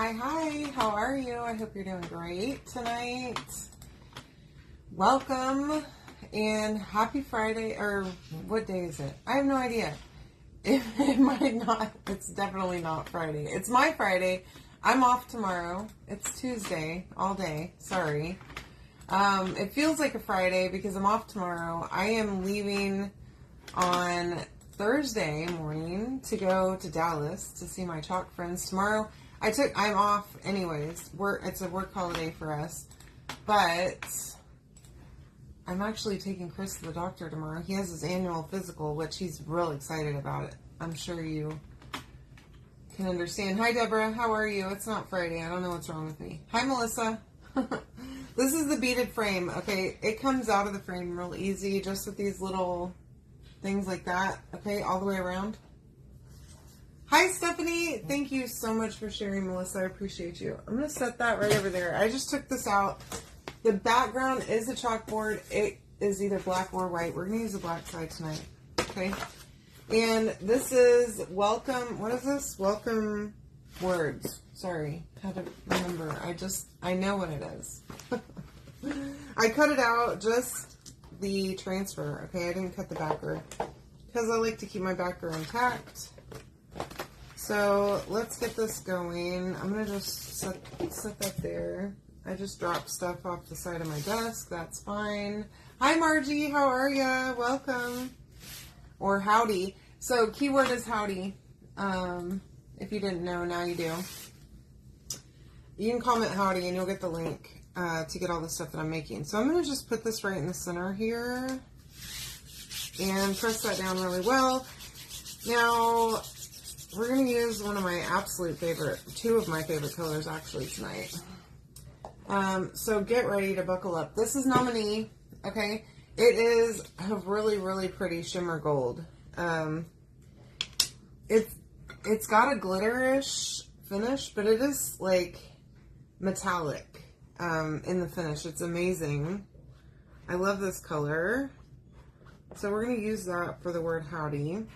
Hi, how are you? I hope you're doing great tonight. Welcome and happy Friday, or what day is it? I have no idea. It might not, it's definitely not Friday. It's my Friday. I'm off tomorrow. It's Tuesday all day. Sorry. It feels like a Friday because I'm off tomorrow. I am leaving on Thursday morning to go to Dallas to see my chalk friends. Tomorrow, I'm off anyways. It's a work holiday for us. But I'm actually taking Chris to the doctor tomorrow. He has his annual physical, which he's real excited about it. I'm sure you can understand. Hi, Deborah. How are you? It's not Friday. I don't know what's wrong with me. Hi, Melissa. This is the beaded frame. Okay, it comes out of the frame real easy, just with these little things like that. Okay, all the way around. Hi, Stephanie. Thank you so much for sharing, Melissa. I appreciate you. I'm going to set that right over there. I just took this out. The background is a chalkboard. It is either black or white. We're going to use the black side tonight. Okay. And this is welcome. What is this? Welcome words. Sorry. Had to remember. I know what it is. I cut it out, just the transfer. Okay. I didn't cut the backer because I like to keep my backer intact. So let's get this going. I'm going to just set that there. I just dropped stuff off the side of my desk. That's fine. Hi, Margie. How are ya? Welcome. Or howdy. So keyword is howdy. If you didn't know, now you do. You can comment howdy and you'll get the link to get all the stuff that I'm making. So I'm going to just put this right in the center here and press that down really well. Now, we're going to use one of my absolute favorite, two of my favorite colors actually tonight. So get ready to buckle up. This is Nominee, okay? It is a really, really pretty shimmer gold. It's got a glitterish finish, but it is like metallic in the finish. It's amazing. I love this color. So we're going to use that for the word howdy.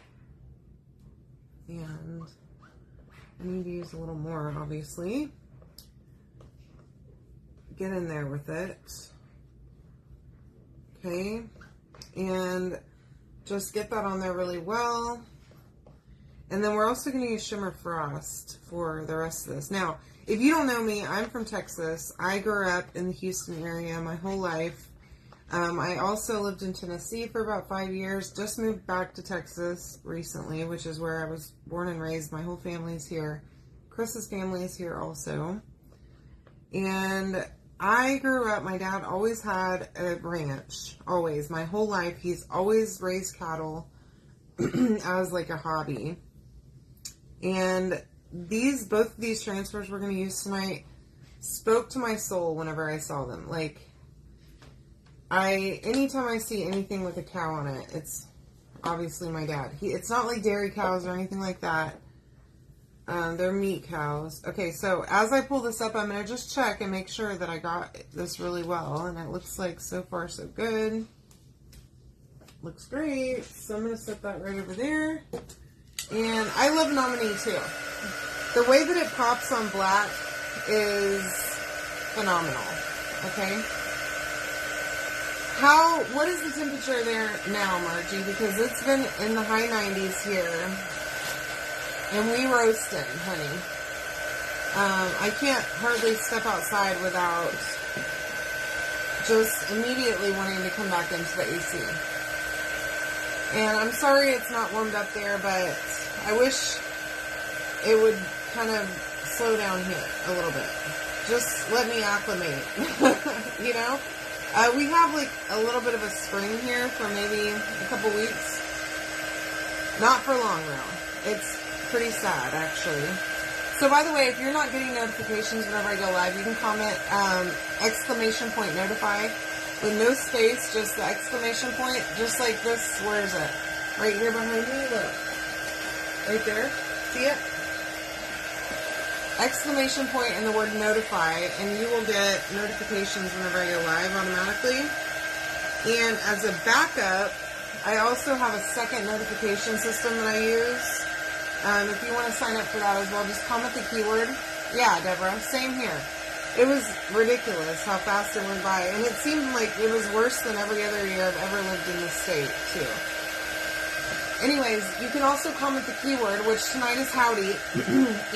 And I need to use a little more, obviously. Get in there with it. Okay. And just get that on there really well. And then we're also going to use Shimmer Frost for the rest of this. Now, if you don't know me, I'm from Texas. I grew up in the Houston area my whole life. I also lived in Tennessee for about 5 years. Just moved back to Texas recently, which is where I was born and raised. My whole family's here. Chris's family is here also. And I grew up, my dad always had a ranch. Always. My whole life, he's always raised cattle as like a hobby. And both of these transfers we're going to use tonight spoke to my soul whenever I saw them. Like, anytime I see anything with a cow on it, it's obviously my dad. It's not like dairy cows or anything like that. They're meat cows. Okay, so as I pull this up, I'm going to just check and make sure that I got this really well. And it looks like so far so good. Looks great. So I'm going to set that right over there. And I love Nominee too. The way that it pops on black is phenomenal. Okay. What is the temperature there now, Margie? Because it's been in the high 90s here. And we roasting, honey. I can't hardly step outside without just immediately wanting to come back into the AC. And I'm sorry it's not warmed up there, but I wish it would kind of slow down here a little bit. Just let me acclimate, you know? We have like a little bit of a spring here for maybe a couple weeks. Not for long though. It's pretty sad actually. So by the way, if you're not getting notifications whenever I go live, you can comment exclamation point notify with no space, just the exclamation point, just like this. Where is it? Right here behind me, look. Right there. See it? Exclamation point and the word notify, and you will get notifications whenever I go live automatically. And as a backup, I also have a second notification system that I use. If you want to sign up for that as well, just comment the keyword Yeah, Deborah, same here. It was ridiculous how fast it went by, and it seemed like it was worse than every other year I've ever lived in this state, too. Anyways, you can also comment the keyword, which tonight is Howdy,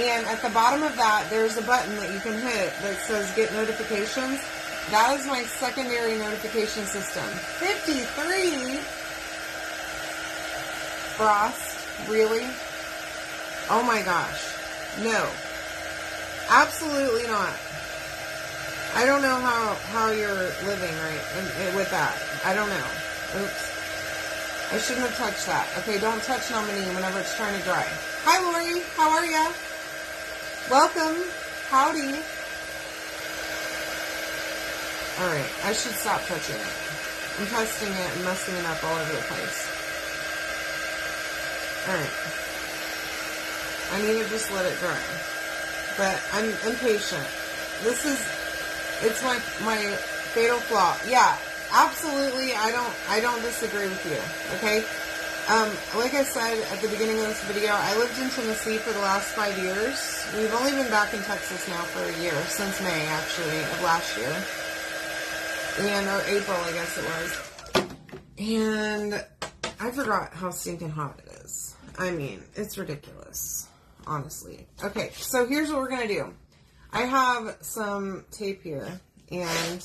and at the bottom of that, there's a button that you can hit that says Get Notifications. That is my secondary notification system. 53? Frost? Really? Oh my gosh. No. Absolutely not. I don't know how you're living with that. I don't know. Oops. I shouldn't have touched that. Okay, don't touch nominee whenever it's trying to dry. Hi, Lori. How are ya? Welcome. Howdy. Alright, I should stop touching it. I'm testing it and messing it up all over the place. Alright. I need to just let it dry. But I'm impatient. It's my fatal flaw. Yeah, absolutely, I don't disagree with you, okay? Like I said at the beginning of this video, I lived in Tennessee for the last 5 years. We've only been back in Texas now for a year, since May, actually, of last year. Or April, I guess it was. And I forgot how stinking hot it is. I mean, it's ridiculous, honestly. Okay, so here's what we're going to do. I have some tape here, and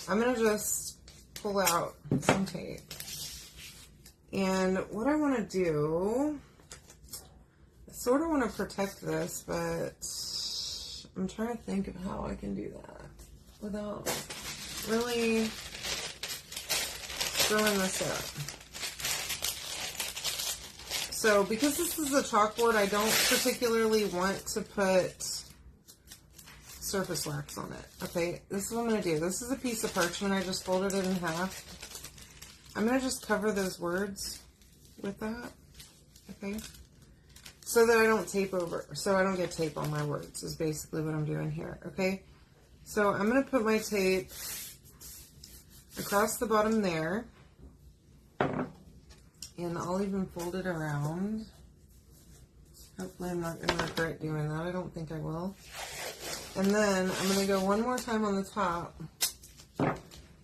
I'm going to just pull out some tape. And what I want to do, I sort of want to protect this, but I'm trying to think of how I can do that without really screwing this up. So, because this is a chalkboard, I don't particularly want to put surface wax on it. Okay, this is what I'm going to do. This is a piece of parchment. I just folded it in half. I'm going to just cover those words with that. Okay, so that I don't tape over, so I don't get tape on my words is basically what I'm doing here. Okay, so I'm going to put my tape across the bottom there, and I'll even fold it around. Hopefully I'm not going to regret doing that. I don't think I will. And then I'm going to go one more time on the top.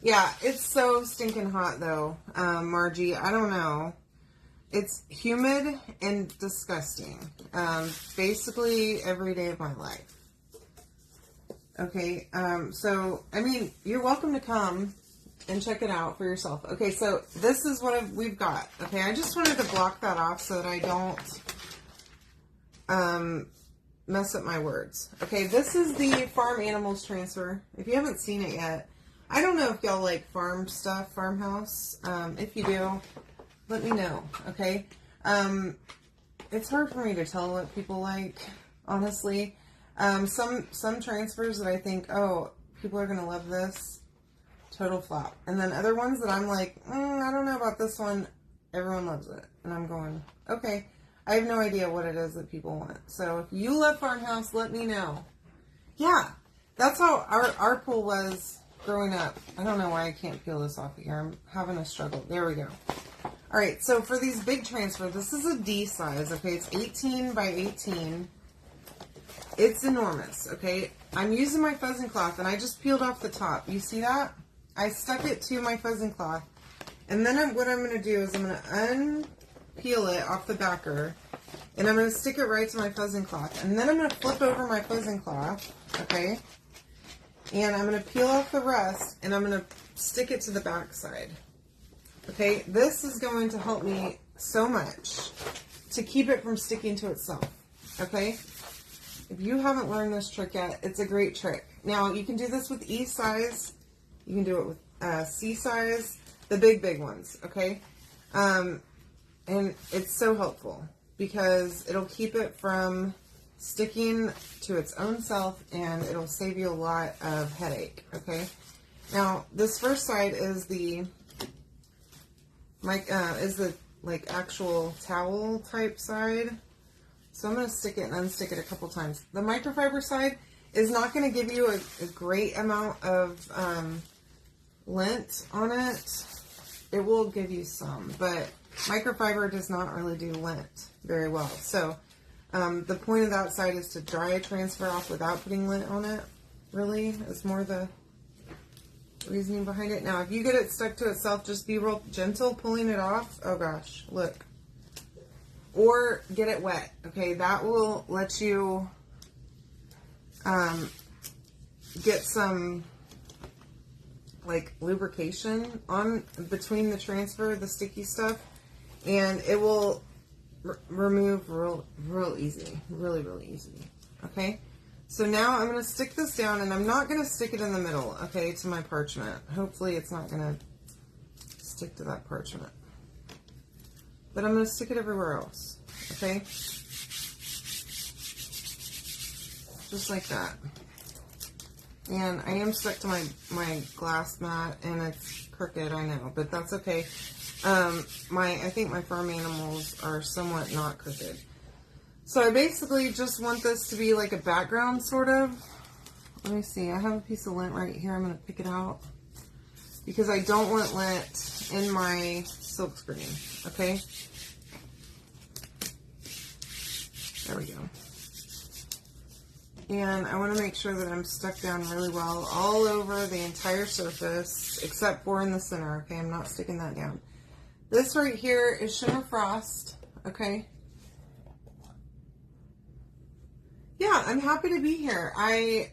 Yeah, it's so stinking hot though, Margie. I don't know. It's humid and disgusting. Basically every day of my life. Okay, so, I mean, you're welcome to come and check it out for yourself. Okay, so this is what we've got. Okay, I just wanted to block that off so that I don't mess up my words. Okay, this is the farm animals transfer. If you haven't seen it yet, I don't know if y'all like farm stuff, farmhouse. If you do, let me know, okay? It's hard for me to tell what people like, honestly. Some transfers that I think, oh, people are going to love this, total flop. And then other ones that I'm like, I don't know about this one, everyone loves it. And I'm going, okay, I have no idea what it is that people want. So if you love farmhouse, let me know. Yeah, that's how our pool was growing up. I don't know why I can't peel this off here. I'm having a struggle. There we go. All right, so for these big transfers, this is a D size, okay? It's 18 by 18. It's enormous, okay? I'm using my fuzzing cloth, and I just peeled off the top. You see that? I stuck it to my fuzzing cloth. And then what I'm going to do is I'm going to unpeel it off the backer, and I'm going to stick it right to my fuzzing cloth. And then I'm going to flip over my fuzzing cloth, okay? And I'm going to peel off the rest, and I'm going to stick it to the back side. Okay, this is going to help me so much to keep it from sticking to itself. Okay, if you haven't learned this trick yet, it's a great trick. Now, you can do this with E size. You can do it with C size, the big ones, okay? And it's so helpful because it'll keep it from sticking to its own self, and it'll save you a lot of headache, okay? Now, this first side is the like actual towel type side. So I'm going to stick it and unstick it a couple times. The microfiber side is not going to give you a great amount of lint on it. It will give you some, but microfiber does not really do lint very well. So The point of that side is to dry a transfer off without putting lint on it, really, is more the reasoning behind it. Now, if you get it stuck to itself, just be real gentle pulling it off. Oh gosh, look. Or get it wet, okay? That will let you get some like lubrication on between the transfer, the sticky stuff, and it will remove real easy, really easy. Okay, so now I'm going to stick this down, and I'm not going to stick it in the middle, okay, to my parchment. Hopefully it's not going to stick to that parchment, but I'm going to stick it everywhere else, okay, just like that. And I am stuck to my glass mat, and it's crooked, I know, but that's okay. I think my farm animals are somewhat not crooked. So I basically just want this to be like a background, sort of. Let me see, I have a piece of lint right here. I'm going to pick it out because I don't want lint in my silk screen, okay? There we go. And I want to make sure that I'm stuck down really well all over the entire surface, except for in the center, okay? I'm not sticking that down. This right here is Shimmer Frost, okay? Yeah, I'm happy to be here. I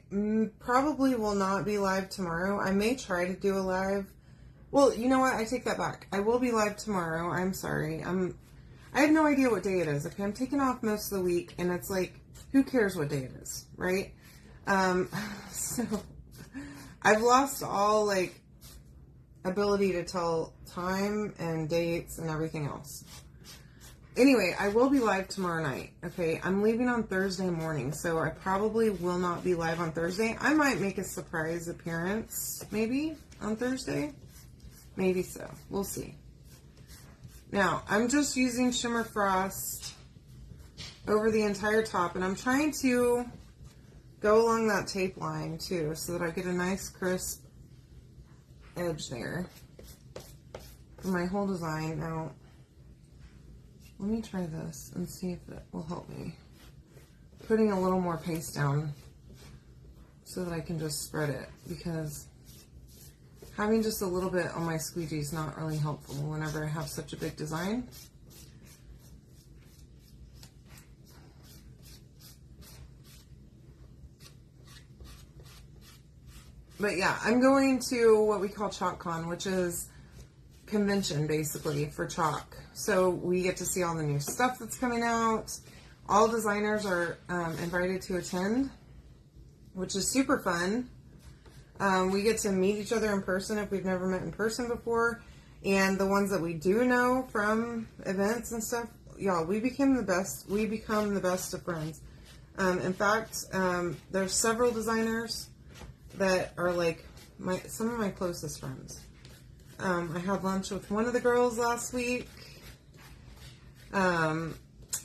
probably will not be live tomorrow. I may try to do a live. Well, you know what? I take that back. I will be live tomorrow. I'm sorry. I have no idea what day it is, okay? I'm taking off most of the week, and it's like, who cares what day it is, right? So I've lost all like ability to tell time and dates and everything else. Anyway, I will be live tomorrow night, okay? I'm leaving on Thursday morning, so I probably will not be live on Thursday. I might make a surprise appearance, maybe, on Thursday. Maybe so. We'll see. Now, I'm just using Shimmer Frost over the entire top, and I'm trying to go along that tape line too, so that I get a nice crisp edge there for my whole design. Now, let me try this and see if it will help me. Putting a little more paste down so that I can just spread it, because having just a little bit on my squeegee is not really helpful whenever I have such a big design. But yeah, I'm going to what we call ChalkCon, which is convention basically for chalk. So we get to see all the new stuff that's coming out. All designers are invited to attend, which is super fun. We get to meet each other in person if we've never met in person before. And the ones that we do know from events and stuff, y'all, we become the best of friends. In fact, there's several designers that are like some of my closest friends. I had lunch with one of the girls last week, and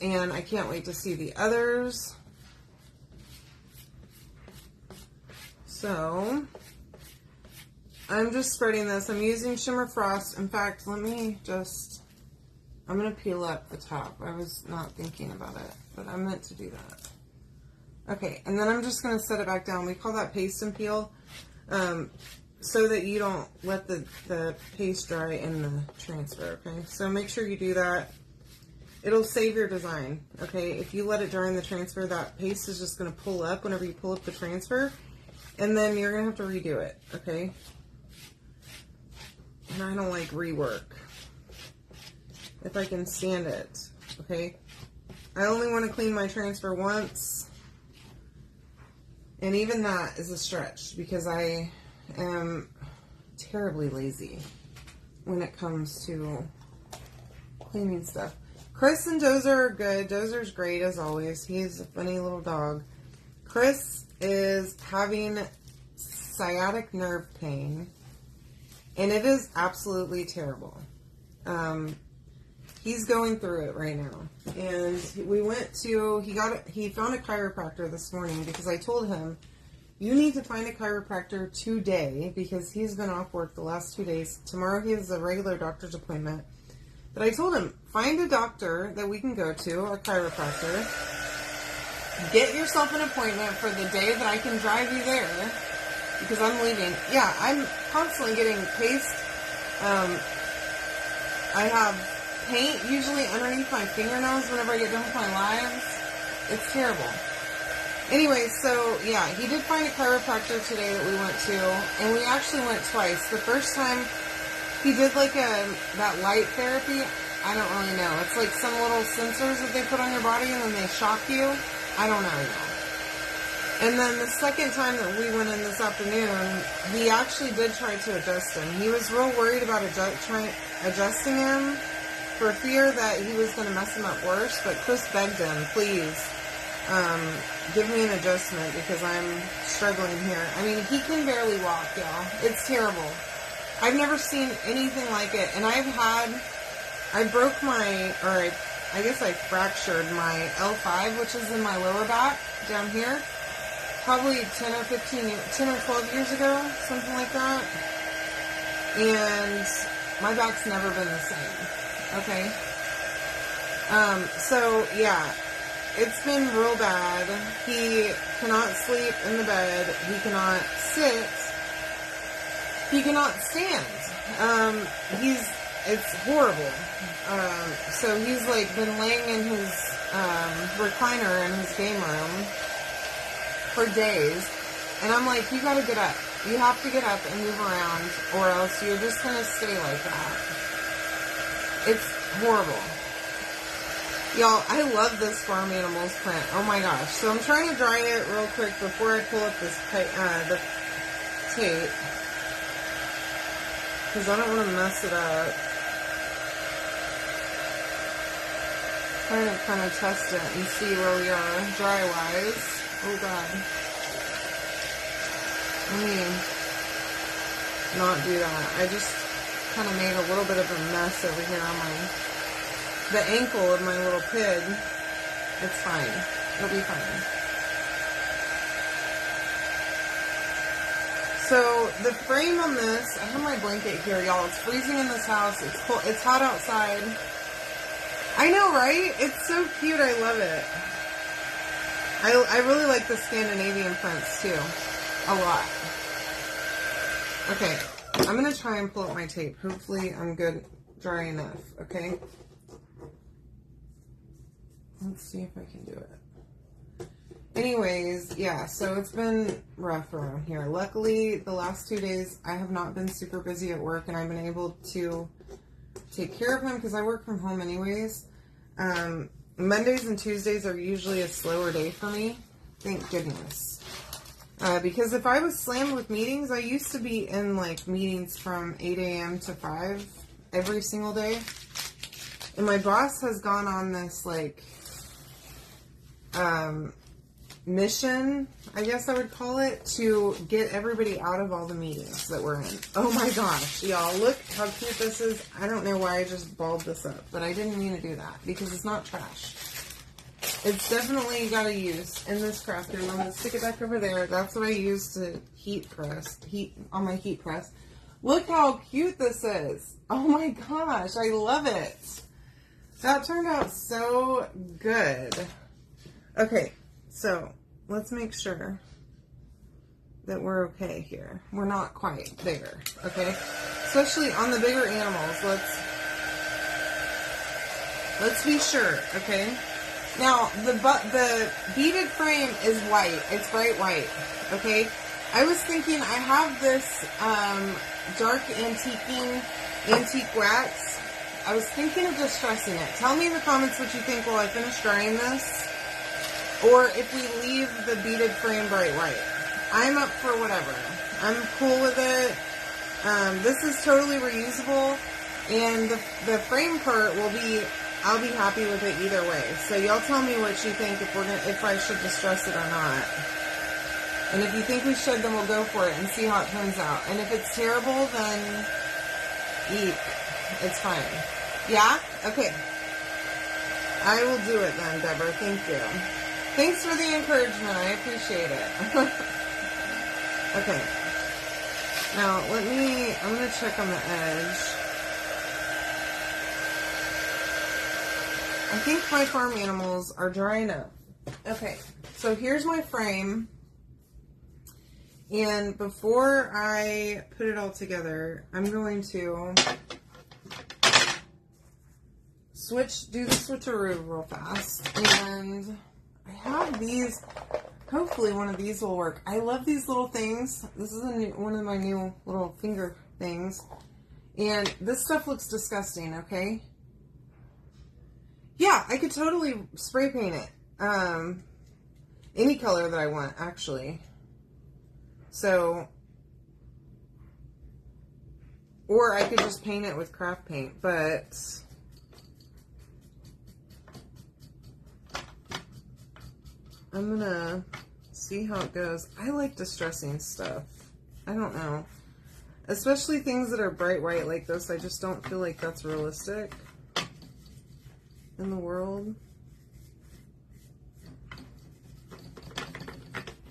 I can't wait to see the others. So I'm just spreading this. I'm using Shimmer Frost. In fact, I'm going to peel up the top. I was not thinking about it, but I meant to do that. Okay, and then I'm just going to set it back down. We call that paste and peel, so that you don't let the paste dry in the transfer, okay? So make sure you do that. It'll save your design, okay? If you let it dry in the transfer, that paste is just going to pull up whenever you pull up the transfer, and then you're going to have to redo it, okay? And I don't like rework, if I can stand it, okay? I only want to clean my transfer once. And even that is a stretch because I am terribly lazy when it comes to cleaning stuff. Chris and Dozer are good. Dozer's great as always. He's a funny little dog. Chris is having sciatic nerve pain, and it is absolutely terrible. He's going through it right now. And we went to, he found a chiropractor this morning because I told him, you need to find a chiropractor today because he's been off work the last 2 days. Tomorrow he has a regular doctor's appointment. But I told him, find a doctor that we can go to, a chiropractor, get yourself an appointment for the day that I can drive you there, because I'm leaving. Yeah, I'm constantly getting paste. I have paint usually underneath my fingernails whenever I get done with my lives. It's terrible. Anyway, so yeah, he did find a chiropractor today that we went to, and we actually went twice. The first time he did like that light therapy. I don't really know. It's like some little sensors that they put on your body and then they shock you. I don't know. And then the second time that we went in this afternoon, he actually did try to adjust him. He was real worried about adjusting him for fear that he was going to mess him up worse. But Chris begged him, please, give me an adjustment because I'm struggling here. I mean, he can barely walk, y'all. It's terrible. I've never seen anything like it. And I broke I guess I fractured my L5, which is in my lower back down here. Probably 10 or 12 years ago, something like that. And my back's never been the same. Okay. So yeah, it's been real bad. He cannot sleep in the bed. He cannot sit. He cannot stand. It's horrible. So he's like been laying in his recliner in his game room for days, and I'm like, you gotta get up. You have to get up and move around, or else you're just gonna stay like that. It's horrible. Y'all, I love this farm animals print. Oh my gosh. So I'm trying to dry it real quick before I pull up this the tape, because I don't want to mess it up. Trying to kind of test it and see where we are dry-wise. Oh God. Let me not do that. I just kind of made a little bit of a mess over here on the ankle of my little pig. It's fine. It'll be fine. So the frame on this, I have my blanket here, y'all. It's freezing in this house. It's cold. It's hot outside. I know, right? It's so cute. I love it. I really like the Scandinavian prints too. A lot. Okay. I'm going to try and pull up my tape. Hopefully I'm good, dry enough. Okay. Let's see if I can do it. Anyways, yeah, so it's been rough around here. Luckily, the last 2 days, I have not been super busy at work, and I've been able to take care of him because I work from home anyways. Mondays and Tuesdays are usually a slower day for me. Thank goodness. Because if I was slammed with meetings, I used to be in like meetings from 8 a.m. to 5 every single day. And my boss has gone on this like mission, I guess I would call it, to get everybody out of all the meetings that we're in. Oh my gosh, y'all, look how cute this is. I don't know why I just balled this up, but I didn't mean to do that because it's not trash. It's definitely got a use in this craft room. I'm going to stick it back over there. That's what I use to heat on my heat press. Look how cute this is. Oh my gosh, I love it. That turned out so good. Okay, so let's make sure that we're okay here. We're not quite there, okay? Especially on the bigger animals. Let's be sure, okay? Now, the beaded frame is white. It's bright white, okay? I was thinking I have this dark antique wax. I was thinking of distressing it. Tell me in the comments what you think while I finish drying this. Or if we leave the beaded frame bright white. I'm up for whatever. I'm cool with it. This is totally reusable. And the frame part I'll be happy with it either way. So y'all tell me what you think if I should distress it or not. And if you think we should, then we'll go for it and see how it turns out. And if it's terrible, then eek. It's fine. Yeah? Okay. I will do it then, Deborah. Thank you. Thanks for the encouragement. I appreciate it. Okay. Now, I'm going to check on the edge. I think my farm animals are dry enough. Okay. So here's my frame. And before I put it all together, I'm going to do the switcheroo real fast. And I have these, hopefully one of these will work. I love these little things. This is one of my new little finger things. And this stuff looks disgusting, okay? Yeah, I could totally spray paint it. Any color that I want, actually. So, or I could just paint it with craft paint, but I'm gonna see how it goes. I like distressing stuff. I don't know. Especially things that are bright white like this. I just don't feel like that's realistic in the world.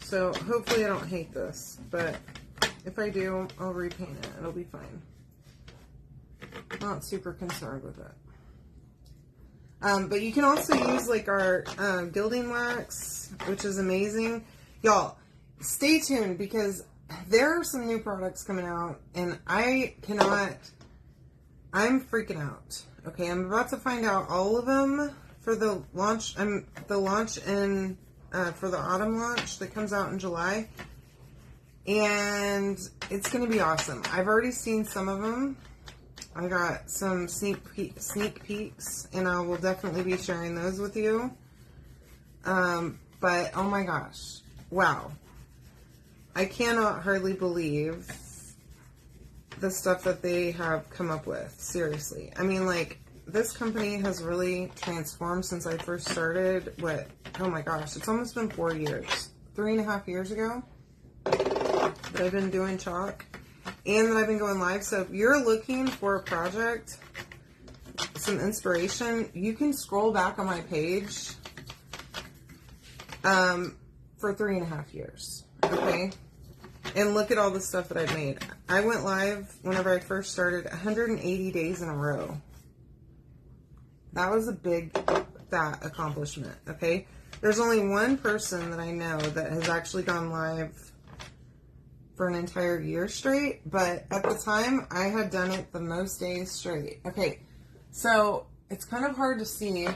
So hopefully I don't hate this, but if I do, I'll repaint it. It'll be fine. Not super concerned with it. But you can also use like our gilding wax, which is amazing. Y'all, stay tuned because there are some new products coming out and I'm freaking out. Okay, I'm about to find out all of them for the launch. For the autumn launch that comes out in July. And it's going to be awesome. I've already seen some of them. I got some sneak peeks, and I will definitely be sharing those with you. But, oh my gosh. Wow. I cannot hardly believe the stuff that they have come up with. Seriously. I mean, like, this company has really transformed since I first started. Oh my gosh, it's almost been 4 years. 3.5 years ago that I've been doing chalk and that I've been going live. So if you're looking for a project, some inspiration, you can scroll back on my page for 3.5 years. Okay. And look at all the stuff that I've made. I went live whenever I first started 180 days in a row. That was a big, fat accomplishment, okay? There's only one person that I know that has actually gone live for an entire year straight, but at the time, I had done it the most days straight. Okay, so it's kind of hard to see,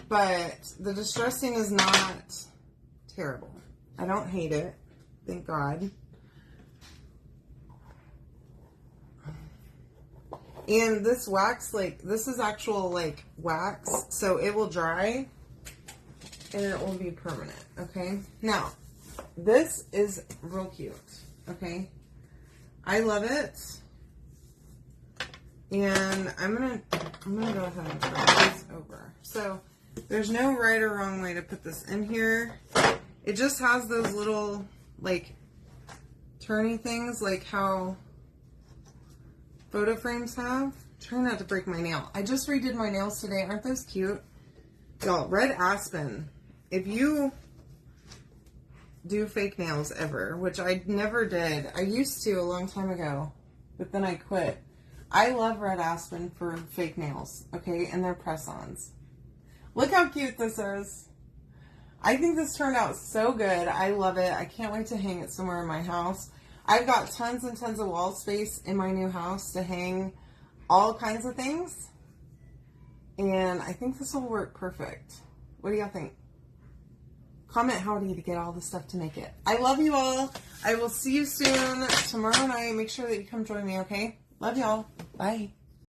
but the distressing is not terrible. I don't hate it, thank God. And this wax, like, this is actual, like, wax, so it will dry, and it will be permanent, okay? Now, this is real cute, okay? I love it, and I'm gonna go ahead and turn this over. So, there's no right or wrong way to put this in here. It just has those little, like, turny things, like how photo frames have. Try not to break my nail. I just redid my nails today. Aren't those cute? Y'all, red aspen. If you do fake nails ever, which I never did. I used to a long time ago, but then I quit. I love red aspen for fake nails, okay? And they're press-ons. Look how cute this is. I think this turned out so good. I love it. I can't wait to hang it somewhere in my house. I've got tons and tons of wall space in my new house to hang all kinds of things. And I think this will work perfect. What do y'all think? Comment howdy to get all the stuff to make it. I love you all. I will see you soon tomorrow night. Make sure that you come join me, okay? Love y'all. Bye.